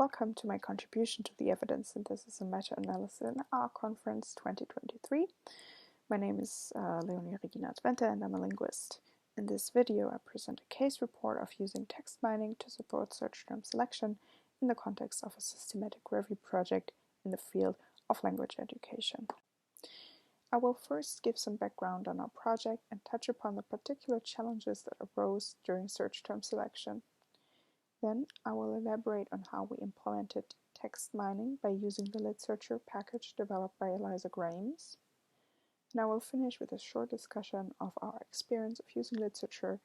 Welcome to my contribution to the evidence synthesis and meta-analysis in ESMARConf2023. My name is Leonie Twente and I'm a linguist. In this video I present a case report of using text mining to support search term selection in the context of a systematic review project in the field of language education. I will first give some background on our project and touch upon the particular challenges that arose during search term selection. Then I will elaborate on how we implemented text mining by using the litsearchr package developed by Eliza Grames. And I will finish with a short discussion of our experience of using litsearchr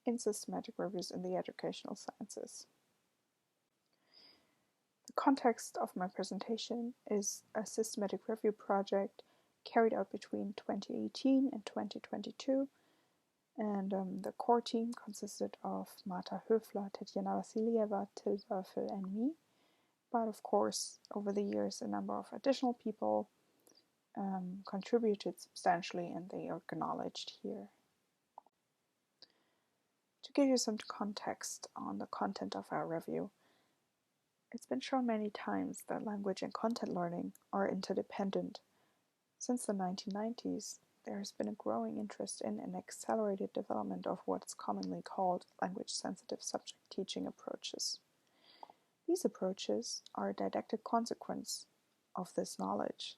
in systematic reviews in the educational sciences. The context of my presentation is a systematic review project carried out between 2018 and 2022. And the core team consisted of Twente Höfler, Vasylyeva, Tingley Elphick, and me. But of course, over the years, a number of additional people contributed substantially, and they are acknowledged here. To give you some context on the content of our review, it's been shown many times that language and content learning are interdependent. Since the 1990s, there has been a growing interest in and accelerated development of what's commonly called language-sensitive subject teaching approaches. These approaches are a didactic consequence of this knowledge,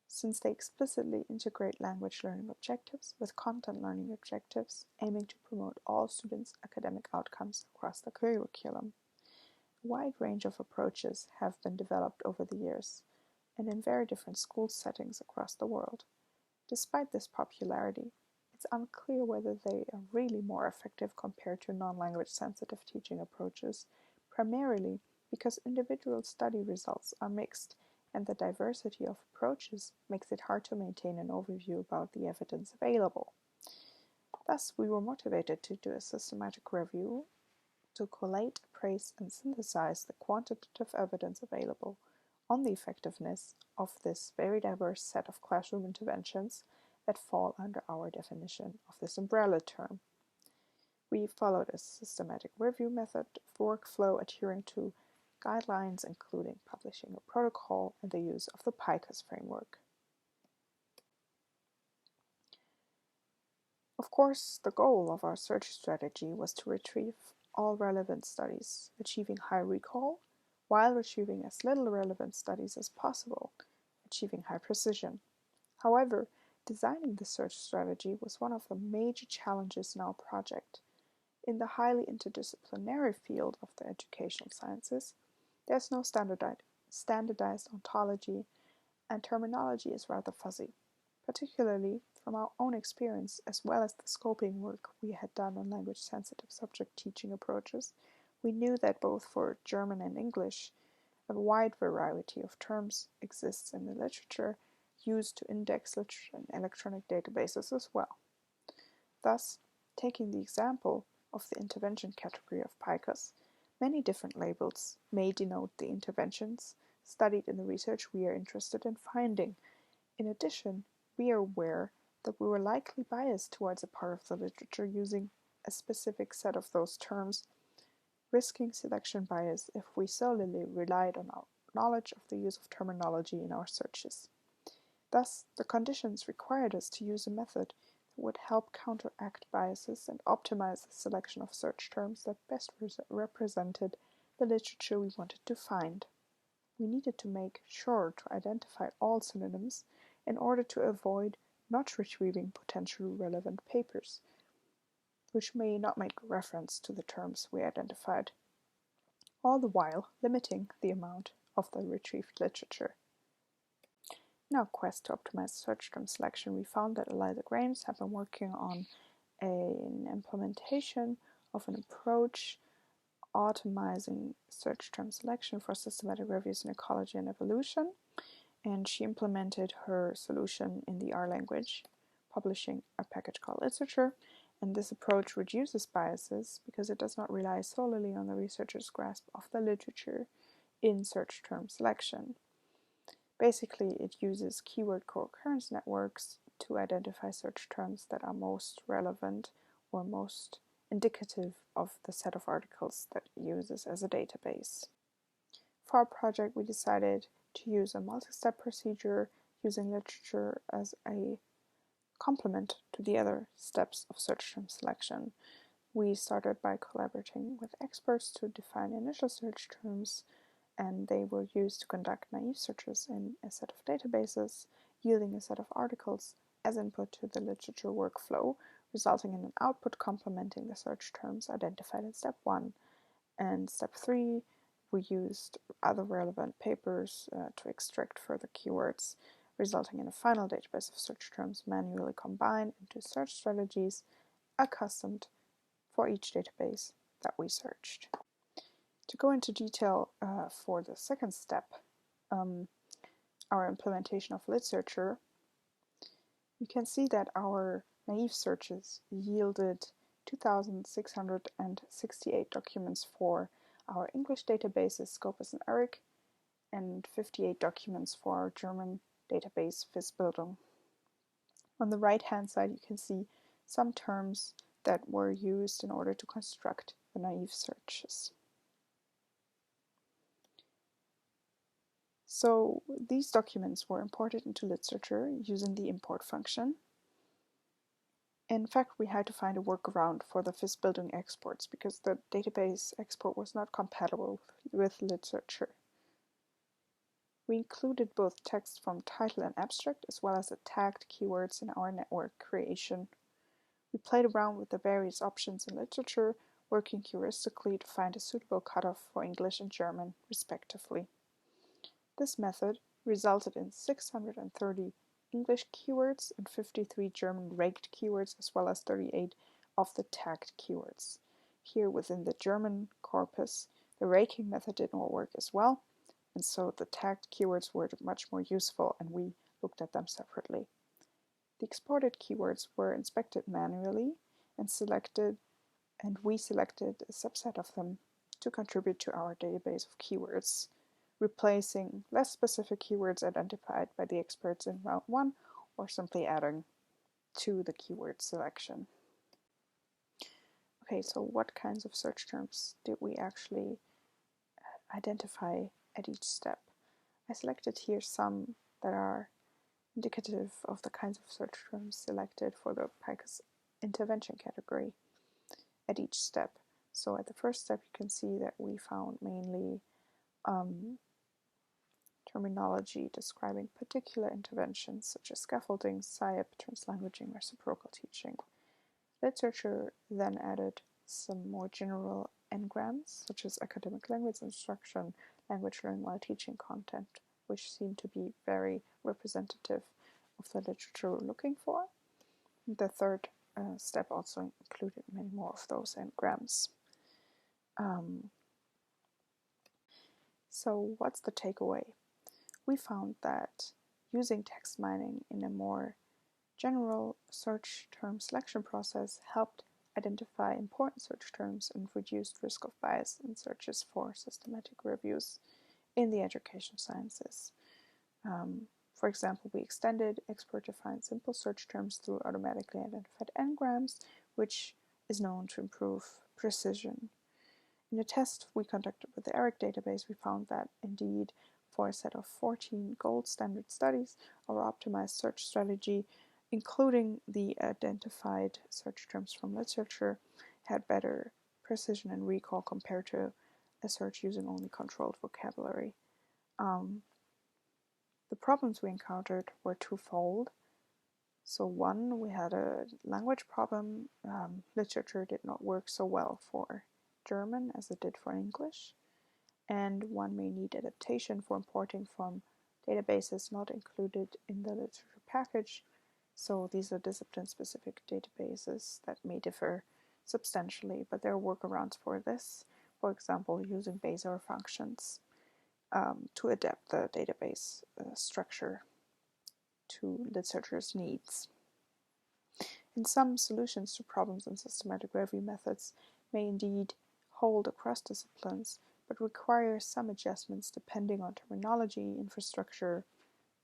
since they explicitly integrate language learning objectives with content learning objectives, aiming to promote all students' academic outcomes across the curriculum. A wide range of approaches have been developed over the years, and in very different school settings across the world. Despite this popularity, it's unclear whether they are really more effective compared to non-language sensitive teaching approaches, primarily because individual study results are mixed and the diversity of approaches makes it hard to maintain an overview about the evidence available. Thus, we were motivated to do a systematic review to collate, appraise, and synthesize the quantitative evidence available on the effectiveness of this very diverse set of classroom interventions that fall under our definition of this umbrella term. We followed a systematic review method of workflow adhering to guidelines including publishing a protocol and the use of the FIS framework. Of course, the goal of our search strategy was to retrieve all relevant studies, achieving high recall, while retrieving as little relevant studies as possible, achieving high precision. However, designing the search strategy was one of the major challenges in our project. In the highly interdisciplinary field of the educational sciences, there's no standardized ontology, and terminology is rather fuzzy, particularly from our own experience as well as the scoping work we had done on language-sensitive subject teaching approaches. We knew that both for German and English, a wide variety of terms exists in the literature used to index literature in electronic databases as well. Thus, taking the example of the intervention category of PICAS, many different labels may denote the interventions studied in the research we are interested in finding. In addition, we are aware that we were likely biased towards a part of the literature using a specific set of those terms, risking selection bias if we solely relied on our knowledge of the use of terminology in our searches. Thus, the conditions required us to use a method that would help counteract biases and optimize the selection of search terms that best represented the literature we wanted to find. We needed to make sure to identify all synonyms in order to avoid not retrieving potentially relevant papers, which may not make reference to the terms we identified, all the while limiting the amount of the retrieved literature. In our quest to optimize search term selection, we found that Eliza Grames had been working on an implementation of an approach optimizing search term selection for systematic reviews in ecology and evolution, and she implemented her solution in the R language, publishing a package called litsearchr. And this approach reduces biases because it does not rely solely on the researcher's grasp of the literature in search term selection. Basically, it uses keyword co-occurrence networks to identify search terms that are most relevant or most indicative of the set of articles that it uses as a database. For our project, we decided to use a multi-step procedure using literature as a complement to the other steps of search term selection. We started by collaborating with experts to define initial search terms, and they were used to conduct naive searches in a set of databases, yielding a set of articles as input to the literature workflow, resulting in an output complementing the search terms identified in step 1. And step 3, we used other relevant papers to extract further keywords, resulting in a final database of search terms manually combined into search strategies accustomed for each database that we searched. To go into detail for the second step, our implementation of litsearchr, you can see that our naive searches yielded 2,668 documents for our English databases Scopus and ERIC, and 58 documents for our German database FIS Bildung. On the right-hand side, you can see some terms that were used in order to construct the naive searches. So these documents were imported into litsearchr using the import function. In fact, we had to find a workaround for the FIS Bildung exports because the database export was not compatible with litsearchr. We included both text from title and abstract as well as the tagged keywords in our network creation. We played around with the various options in literature, working heuristically to find a suitable cutoff for English and German, respectively. This method resulted in 630 English keywords and 53 German raked keywords, as well as 38 of the tagged keywords. Here within the German corpus, the raking method did not work as well, and so the tagged keywords were much more useful, and we looked at them separately. The exported keywords were inspected manually and we selected a subset of them to contribute to our database of keywords, replacing less specific keywords identified by the experts in round 1 or simply adding to the keyword selection. Okay, so what kinds of search terms did we actually identify at each step? I selected here some that are indicative of the kinds of search terms selected for the PICUS intervention category at each step. So at the first step, you can see that we found mainly terminology describing particular interventions such as scaffolding, SIAP, translanguaging, reciprocal teaching. Litsearchr then added some more general engrams such as academic language instruction, language learning while teaching content, which seemed to be very representative of the literature we're looking for. The third step also included many more of those engrams. So what's the takeaway? We found that using text mining in a more general search term selection process helped identify important search terms and reduced risk of bias in searches for systematic reviews in the education sciences. For example, we extended expert-defined simple search terms through automatically identified engrams, which is known to improve precision. In a test we conducted with the ERIC database, we found that indeed for a set of 14 gold standard studies, our optimized search strategy, including the identified search terms from literature, had better precision and recall compared to a search using only controlled vocabulary. The problems we encountered were twofold. So one, we had a language problem. Literature did not work so well for German as it did for English. And one may need adaptation for importing from databases not included in the literature package. So these are discipline-specific databases that may differ substantially, but there are workarounds for this. For example, using Vasylyeva functions to adapt the database structure to litserachr's needs. And some solutions to problems in systematic review methods may indeed hold across disciplines, but require some adjustments depending on terminology, infrastructure,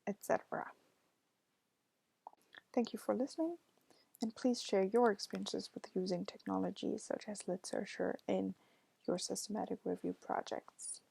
etc. Thank you for listening, and please share your experiences with using technologies such as litsearchr in your systematic review projects.